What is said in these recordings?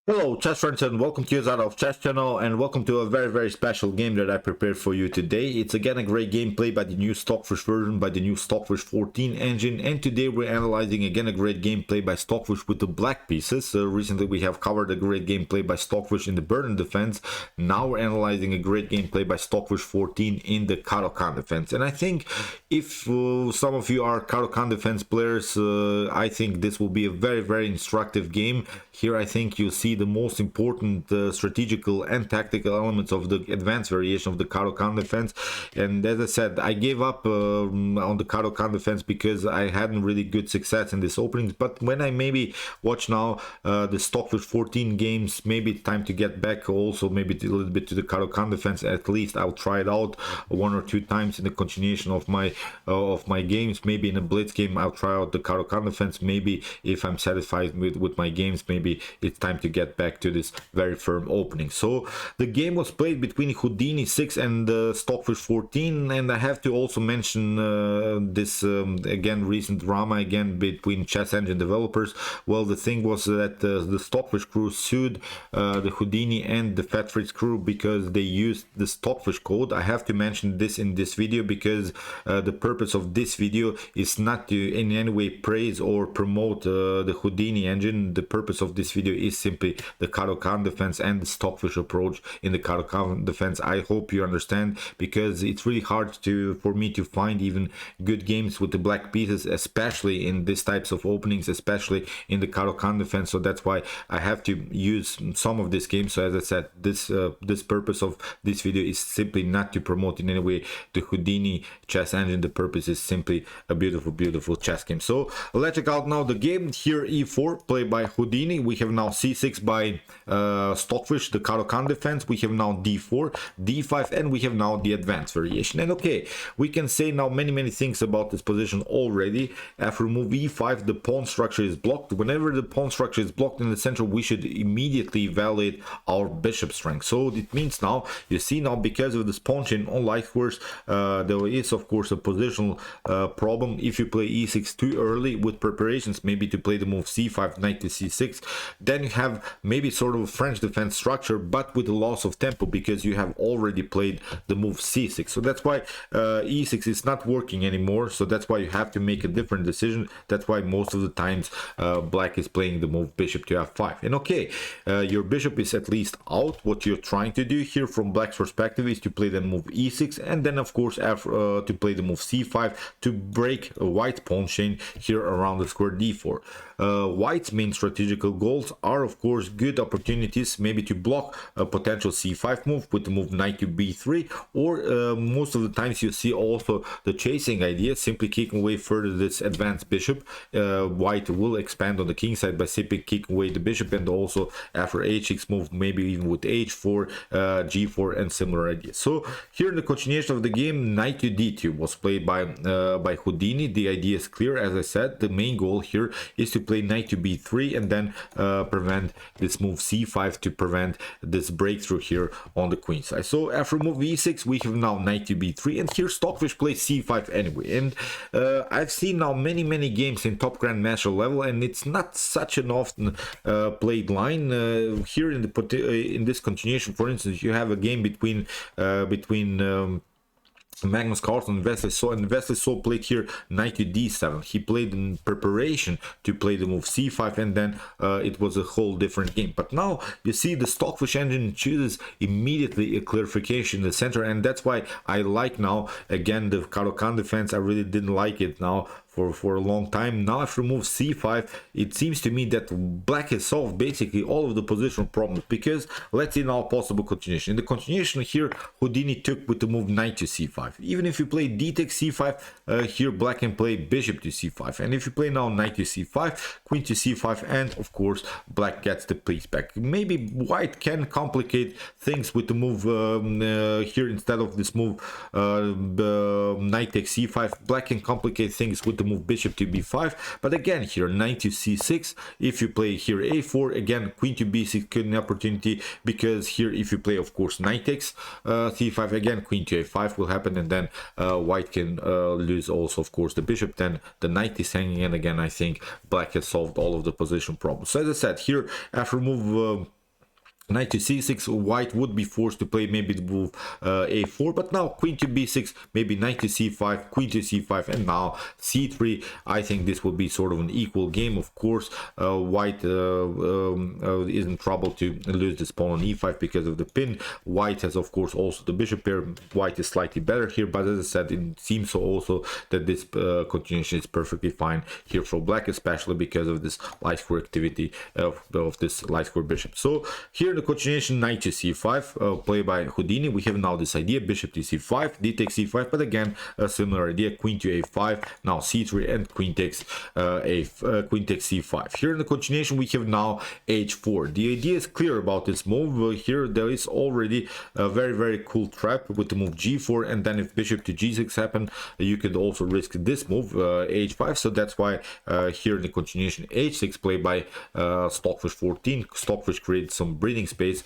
Hello chess friends, and welcome to you out of Chess channel, and welcome to a very special game that I prepared for you today. It's again a great gameplay by the new Stockfish version, by the new Stockfish 14 engine, and today we're analyzing again a great gameplay by Stockfish with the black pieces. Recently we have covered a great gameplay by Stockfish in the Burden defense. Now we're analyzing a great gameplay by Stockfish 14 in the Caro-Kann defense. And I think if some of you are Caro-Kann defense players, I think this will be a very instructive game. Here I think you'll see the most important strategical and tactical elements of the advanced variation of the Caro-Kann defense. And as I said, I gave up on the Caro-Kann defense because I hadn't really good success in this opening. But when I maybe watch now the Stockfish 14 games, maybe it's time to get back also maybe a little bit to the Caro-Kann defense. At least I'll try it out one or two times in the continuation of my games. Maybe in a blitz game I'll try out the Caro-Kann defense. Maybe if I'm satisfied with my games, maybe it's time to get back to this very firm opening. So the game was played between Houdini 6 and Stockfish 14, and I have to also mention this again recent drama again between Chess Engine developers. Well, the thing was that the Stockfish crew sued the Houdini and the Fat Fritz crew because they used the Stockfish code. I have to mention this in this video because the purpose of this video is not to in any way praise or promote the Houdini engine. The purpose of this video is simply the Caro-Kann defense and the Stockfish approach in the Caro-Kann defense. I hope you understand, because it's really hard for me to find even good games with the black pieces, especially in these types of openings, especially in the Caro-Kann defense. So that's why I have to use some of this game. So as I said, this purpose of this video is simply not to promote in any way the Houdini chess engine. The purpose is simply a beautiful chess game. So let's check out now the game. Here e4 played by Houdini. We have now c6 by Stockfish, the Caro-Kann defense. We have now d4, d5, and we have now the advanced variation. And okay, we can say now many things about this position already. After move e5, the pawn structure is blocked. Whenever the pawn structure is blocked in the center, we should immediately evaluate our bishop strength. So it means now, you see now, because of this pawn chain on light course, there is of course a positional problem. If you play e6 too early with preparations, maybe to play the move c5, knight to c6, then you have maybe sort of a French defense structure, but with a loss of tempo because you have already played the move c6. So that's why e6 is not working anymore. So that's why you have to make a different decision. That's why most of the times black is playing the move bishop to f5. And okay, your bishop is at least out. What you're trying to do here from black's perspective is to play the move e6, and then of course to play the move c5 to break a white pawn chain here around the square d4. White's main strategical goals are of course good opportunities maybe to block a potential c5 move with the move knight to b3, or most of the times you see also the chasing idea, simply kicking away further this advanced bishop. White will expand on the king side by simply kicking away the bishop, and also after h6 move, maybe even with h4, g4, and similar ideas. So here in the continuation of the game, knight to d2 was played by Houdini. The idea is clear. As I said, the main goal here is to play knight to b3 and then prevent this move c5 to prevent this breakthrough here on the queen side. So after move e6, we have now knight to b3, and here Stockfish plays c5 anyway. And I've seen now many games in top grandmaster level, and it's not such an often played line. Here in this continuation, for instance, you have a game between Magnus Carlsen and Wesley So played here knight to d7. He played in preparation to play the move c5, and then it was a whole different game. But now you see the Stockfish engine chooses immediately a clarification in the center, and that's why I like now again the Caro-Kann defense. I really didn't like it now for a long time. Now after move c5, it seems to me that black has solved basically all of the positional problems, because let's see now possible continuation. In the continuation here, Houdini took with the move knight to c5. Even if you play d takes c5, here black can play bishop to c5, and if you play now knight to c5, queen to c5, and of course black gets the piece back. Maybe white can complicate things with the move here instead of this move knight takes c5. Black can complicate things with the move bishop to b5, but again here knight to c6. If you play here a4, again queen to b6 could be an opportunity, because here if you play of course knight takes c5, again queen to a5 will happen, and then white can lose also of course the bishop. Then the knight is hanging, and again I think black has solved all of the position problems. So as I said, here after move knight to c6, white would be forced to play maybe the move a4, but now queen to b6, maybe knight to c5, queen to c5, and now c3. I think this will be sort of an equal game. Of course, white is in trouble to lose this pawn on e5 because of the pin. White has, of course, also the bishop pair. White is slightly better here, but as I said, it seems so also that this continuation is perfectly fine here for black, especially because of this light square activity of this light square bishop. So here the continuation, knight to c5, played by Houdini. We have now this idea, bishop to c5, d takes c5, but again a similar idea, queen to a5, now c3, and queen takes c5. Here in the continuation we have now h4. The idea is clear about this move. Here there is already a very cool trap with the move g4, and then if bishop to g6 happen, you could also risk this move h5. So that's why here in the continuation h6 played by Stockfish 14. Stockfish created some breathing space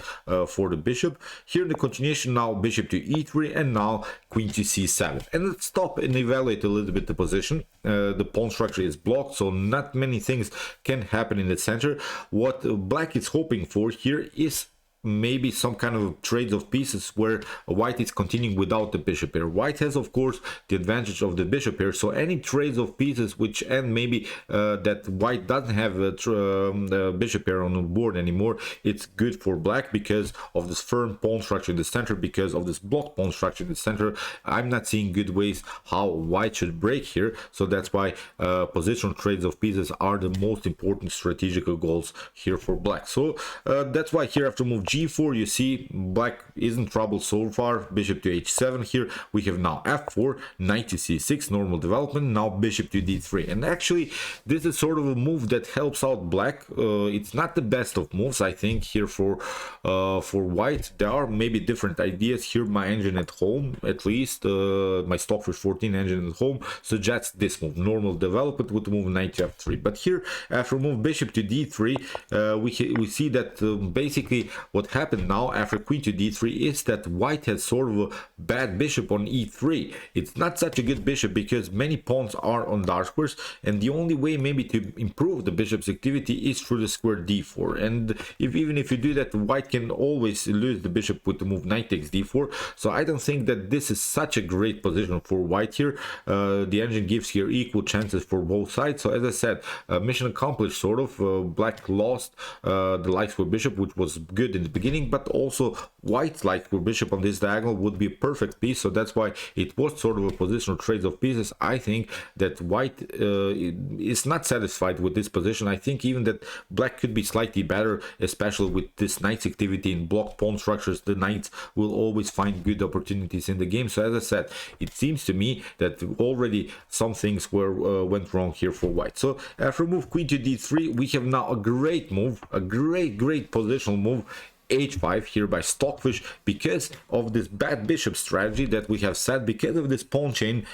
for the bishop. Here in the continuation, now bishop to e3, and now queen to c7. And let's stop and evaluate a little bit the position. The pawn structure is blocked, so not many things can happen in the center. What black is hoping for here is maybe some kind of trades of pieces where white is continuing without the bishop pair. White has, of course, the advantage of the bishop pair, so any trades of pieces which end maybe that white doesn't have a bishop pair on the board anymore, it's good for black because of this firm pawn structure in the center, because of this blocked pawn structure in the center. I'm not seeing good ways how white should break here, so that's why positional trades of pieces are the most important strategical goals here for black. So that's why here after move g4, you see black is in trouble so far. Bishop to h7. Here we have now f4, knight to c6, normal development, now bishop to d3. And actually this is sort of a move that helps out black. It's not the best of moves, I think, here for white. There are maybe different ideas here. My engine at home, at least my Stockfish 14 engine at home, suggests this move, normal development with the move knight to f3. But here after move bishop to d3, we see that basically what happened now after queen to d3 is that white has sort of a bad bishop on e3. It's not such a good bishop because many pawns are on dark squares, and the only way maybe to improve the bishop's activity is through the square d4. And even if you do that, white can always lose the bishop with the move knight takes d4. So I don't think that this is such a great position for white here. The engine gives here equal chances for both sides. So as I said, mission accomplished sort of. Black lost the light square bishop, which was good in the beginning, but also white's light square bishop on this diagonal would be a perfect piece. So that's why it was sort of a positional trade of pieces. I think that white is not satisfied with this position. I think even that black could be slightly better, especially with this knight's activity in blocked pawn structures. The knights will always find good opportunities in the game. So as I said, it seems to me that already some things went wrong here for white. So after move queen to d3, we have now a great move, a great positional move, h5 here by Stockfish, because of this bad bishop strategy that we have set, because of this pawn chain,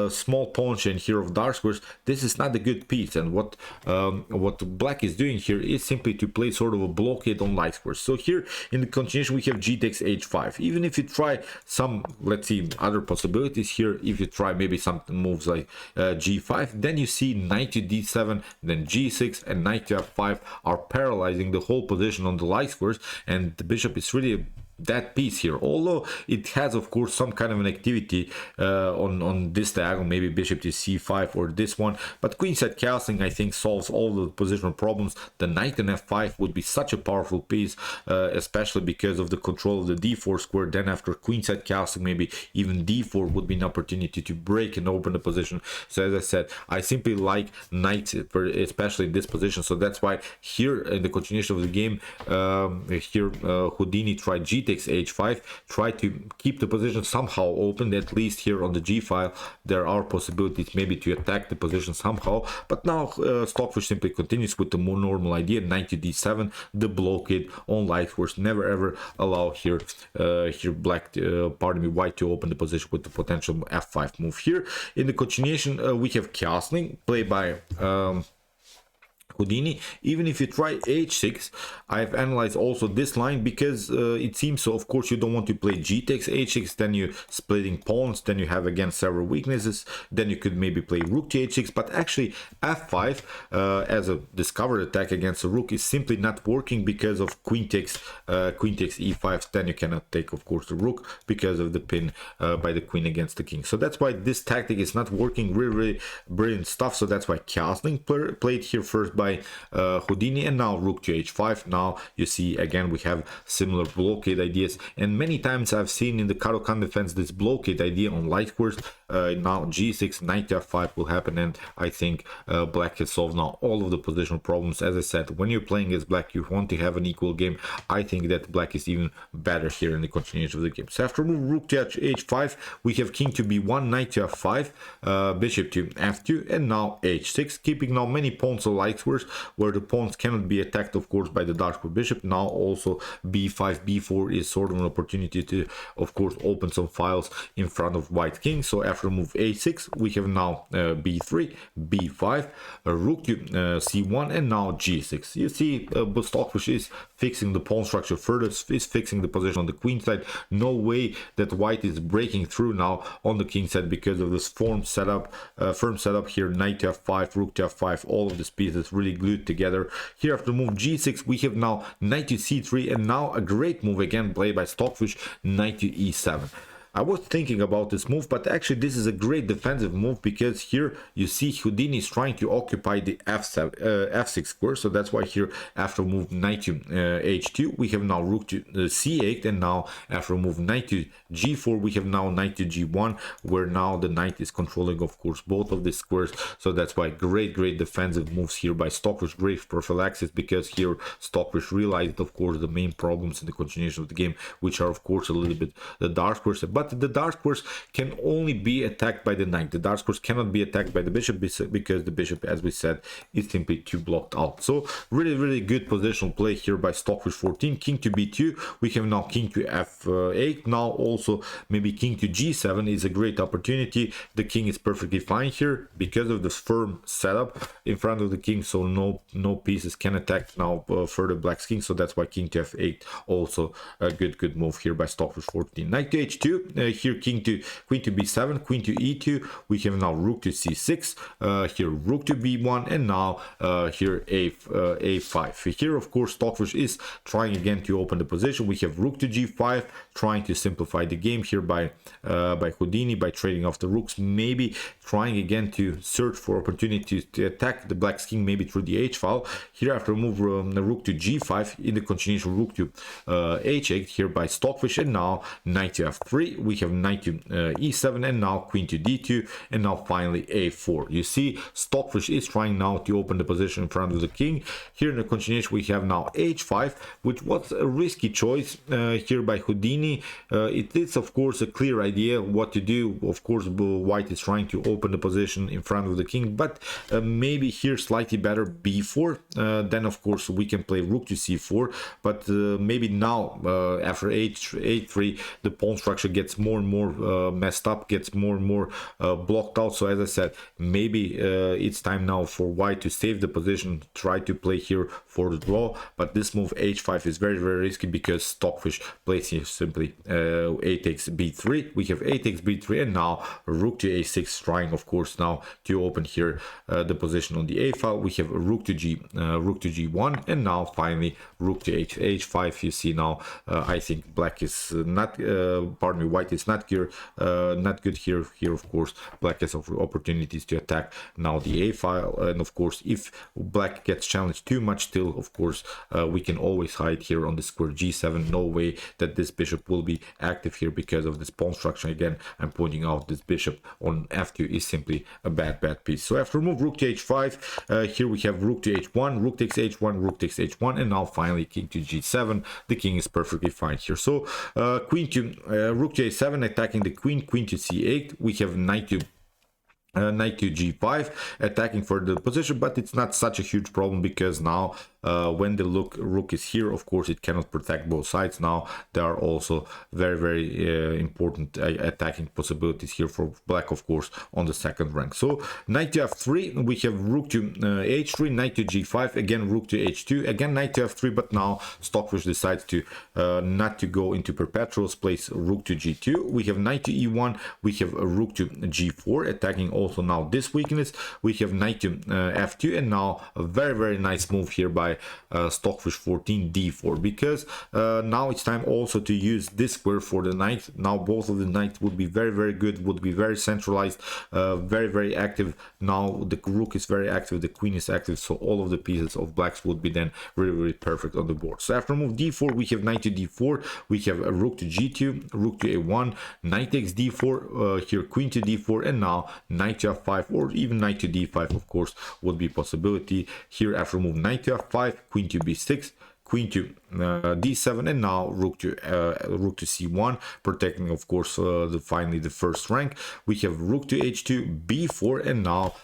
small pawn chain here of dark squares. This is not a good piece, and what black is doing here is simply to play sort of a blockade on light squares. So here in the continuation we have g takes h5. Even if you try some, let's see, other possibilities here, if you try maybe some moves like g5, then you see knight to d7, then g6, and knight to f5 are paralyzing the whole position on the light squares, and the bishop is really that piece here, although it has of course some kind of an activity on this diagonal, maybe bishop to c5 or this one, but queenside castling I think solves all the positional problems. The knight and f5 would be such a powerful piece, especially because of the control of the d4 square. Then after queenside castling, maybe even d4 would be an opportunity to break and open the position. So as I said, I simply like knight, especially in this position. So that's why here in the continuation of the game, here Houdini tried g takes h5, try to keep the position somehow open. At least here on the g file there are possibilities maybe to attack the position somehow, but now Stockfish simply continues with the more normal idea, knight to d7, the blockade on light squares. Never ever allow here black, pardon me, white to open the position with the potential f5 move. Here in the continuation we have castling played by Houdini. Even if you try h6, I've analyzed also this line because it seems so. Of course, you don't want to play g takes h6, then you splitting pawns, then you have again several weaknesses. Then you could maybe play rook to h6, but actually f5 as a discovered attack against a rook is simply not working because of queen takes e5. Then you cannot take, of course, the rook because of the pin by the queen against the king. So that's why this tactic is not working. Really brilliant stuff. So that's why castling played here first by Houdini, and now rook to h5. Now you see again we have similar blockade ideas, and many times I've seen in the Caro-Kann defense this blockade idea on light squares. Now g6, knight to f5 will happen, and I think black has solved now all of the positional problems. As I said, when you're playing as black, you want to have an equal game. I think that black is even better here in the continuation of the game. So after move rook to h5, we have king to b1, knight to f5, bishop to f2, and now h6, keeping now many pawns on light squares where the pawns cannot be attacked, of course, by the dark square bishop. Now also b5, b4 is sort of an opportunity to, of course, open some files in front of white king. So after move a6, we have now b3, b5, rook to c1, and now g6. You see, Stockfish is fixing the pawn structure further, is fixing the position on the queen side. No way that white is breaking through now on the king side because of this firm setup here. Knight to f5, rook to f5, all of these pieces really glued together. Here after move g6, we have now knight to c3, and now a great move again played by Stockfish, knight to e7. I was thinking about this move, but actually this is a great defensive move because here you see Houdini is trying to occupy the f6 square. So that's why here after move knight to h2, we have now rook to c8, and now after move knight to g4, we have now knight to g1, where now the knight is controlling, of course, both of these squares. So that's why great defensive moves here by Stockfish, great prophylaxis, because here Stockfish realized, of course, the main problems in the continuation of the game, which are, of course, a little bit the dark squares, but the dark squares can only be attacked by the knight. The dark squares cannot be attacked by the bishop because the bishop, as we said, is simply too blocked out. So really good positional play here by Stockfish 14. King to b2, we have now king to f8. Now also maybe king to g7 is a great opportunity. The king is perfectly fine here because of this firm setup in front of the king, so no pieces can attack now further black's king. So that's why king to f8 also a good move here by Stockfish 14. Knight to h2, here queen to b7, queen to e2, we have now rook to c6, here rook to b1, and now here a5. Here, of course, Stockfish is trying again to open the position. We have rook to g5, trying to simplify the game here by Houdini, by trading off the rooks, maybe trying again to search for opportunities to attack the black's king, maybe through the h file. Here after move the rook to g5, in the continuation rook to h8 here by Stockfish, and now knight to f3, we have knight to e7, and now queen to d2, and now finally a4. You see, Stockfish is trying now to open the position in front of the king. Here in the continuation we have now h5, which was a risky choice here by Houdini. It is, of course, a clear idea what to do. Of course, white is trying to open the position in front of the king, but maybe here slightly better b4. Then, of course, we can play rook to c4, but maybe now after h3, the pawn structure gets more and more messed up, gets more and more blocked out. So as I said, maybe it's time now for white to save the position, try to play here for the draw. But this move h5 is very risky because Stockfish plays here simply a takes b3. We have a takes b3, and now rook to a6, trying, of course, now to open here the position on the a file. We have rook to g1, and now finally rook to h5. You see now, I think black is not, pardon me, white is not here, not good here. Here, of course, black has opportunities to attack now the a file, and of course, if black gets challenged too much, still, of course, we can always hide here on the square g7. No way that this bishop will be active here because of this pawn structure. Again, I'm pointing out this bishop on f2 is simply a bad piece. So after move rook to h5, here we have rook to h1, rook takes h1, rook takes h1, and now finally king to g7. The king is perfectly fine here. So queen to rook to a7, attacking the queen, queen to c8. We have knight to g5, attacking for the position, but it's not such a huge problem because now when the rook is here, of course it cannot protect both sides. Now there are also very important attacking possibilities here for black, of course, on the second rank. So knight to f3, we have rook to h3, knight to g5, again rook to h2, again knight to f3, but now Stockfish decides to not to go into perpetuals, place rook to g2. We have knight to e1, we have a rook to g4, attacking also now this weakness. We have knight to f2, and now a very nice move here by Stockfish 14, d4, because now it's time also to use this square for the knight. Now both of the knights would be very good, would be very centralized, very active. Now the rook is very active, the queen is active, so all of the pieces of blacks would be then really perfect on the board. So after move d4, we have knight to d4, we have a rook to g2, rook to a1, knight takes d4, here queen to d4, and now knight to f5, or even knight to d5, of course, would be a possibility. Here after move knight to f5, queen to b6, queen to d7, and now rook to c1, protecting, of course, finally the first rank. We have rook to h2, b4, and now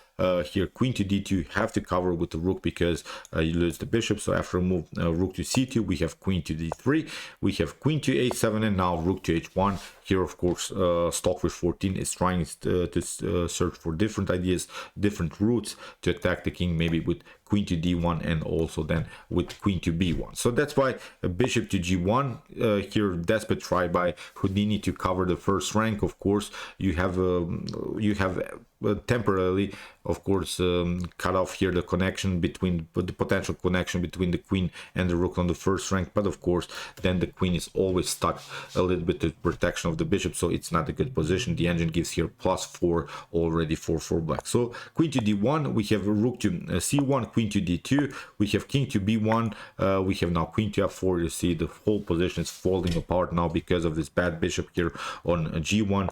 here queen to d2, have to cover with the rook because you lose the bishop. So after a move rook to c2, we have queen to d3, we have queen to h7, and now rook to h1. Here, of course, Stockfish 14 is trying to search for different ideas, different routes to attack the king, maybe with queen to d1 and also then with queen to b1. So that's why bishop to g1, here desperate try by Houdini to cover the first rank. Of course, you have temporarily, of course, cut off here the connection between the potential connection between the queen and the rook on the first rank, but of course then the queen is always stuck a little bit to protection of the bishop, so it's not a good position. The engine gives here +4 already for black. So queen to d1, we have rook to c1, queen to d2, we have king to b1, we have now queen to f4. You see the whole position is falling apart now because of this bad bishop here on g1.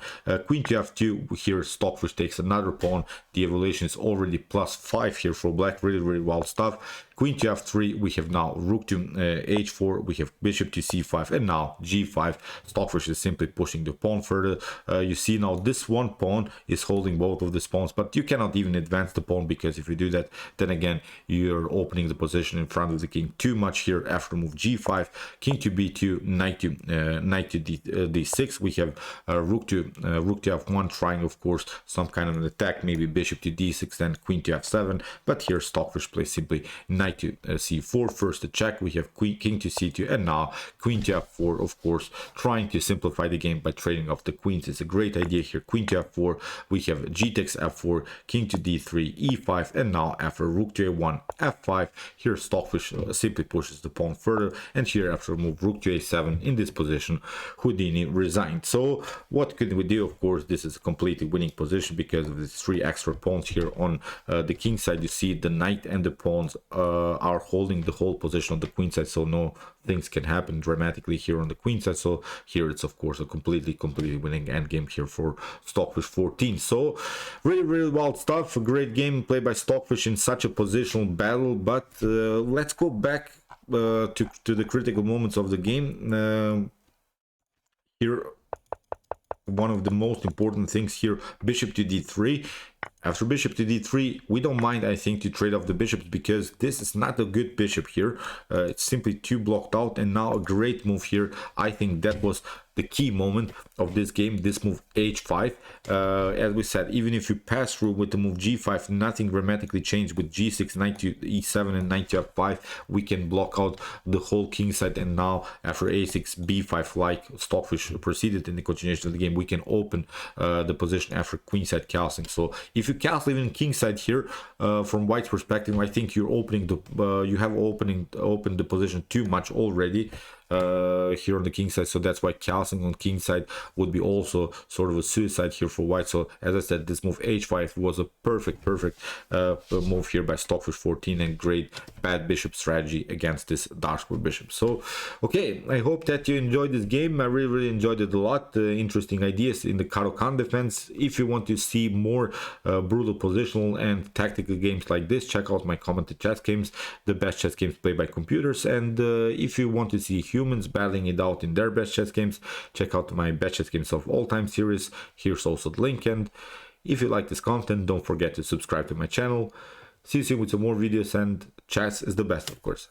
Queen to f2, here Stockfish takes another pawn. The evaluation is already +5 here for black, really wild stuff. Queen to f3, we have now rook to h4, we have bishop to c5, and now g5. Stockfish is simply pushing the pawn further. You see now this one pawn is holding both of the pawns, but you cannot even advance the pawn, because if you do that, then again you're opening the position in front of the king too much. Here after move g5, king to b2, knight to d6, we have rook to f1, trying, of course, some kind of an attack, maybe bishop to d6, then queen to f7, but here Stockfish plays simply knight to c4, first a check. We have king to c2, and now queen to f4, of course, trying to simplify the game by trading off the queens. It's a great idea here. Queen to f4, we have g takes f4, king to d3, e5, and now after rook to a1, f5, here Stockfish simply pushes the pawn further, and here after move rook to a7, in this position Houdini resigned. So what could we do? Of course, this is a completely winning position because of the 3 extra pawns here on the king side. You see the knight and the pawns are holding the whole position on the queen side, so no things can happen dramatically here on the queen side. So here it's, of course, a completely winning endgame here for Stockfish 14. So really wild stuff. A great game played by Stockfish in such a positional battle. But let's go back to the critical moments of the game. Here, one of the most important things here, bishop to d3. After bishop to d3, we don't mind, I think, to trade off the bishops, because this is not a good bishop here. It's simply too blocked out, and now a great move here. I think that was the key moment of this game, this move h5. As we said, even if you pass through with the move g5, nothing dramatically changed. With g6, knight to e7, and knight to f5, we can block out the whole king side. And now after a6, b5, like Stockfish proceeded in the continuation of the game, we can open the position after queen side castling. So if you castle even king side here, from white's perspective, I think you're opening the you have opened the position too much already here on the king side. So that's why castling on king side would be also sort of a suicide here for white. So as I said, this move h5 was a perfect move here by Stockfish 14, and great bad bishop strategy against this dark square bishop. So okay, I hope that you enjoyed this game. I really enjoyed it a lot. Interesting ideas in the Caro-Kann defense. If you want to see more brutal positional and tactical games like this, check out my commented chess games, the best chess games played by computers. And if you want to see humans battling it out in their best chess games, check out my best chess games of all time series. Here's also the link. And if you like this content, don't forget to subscribe to my channel. See you soon with some more videos, and chess is the best, of course.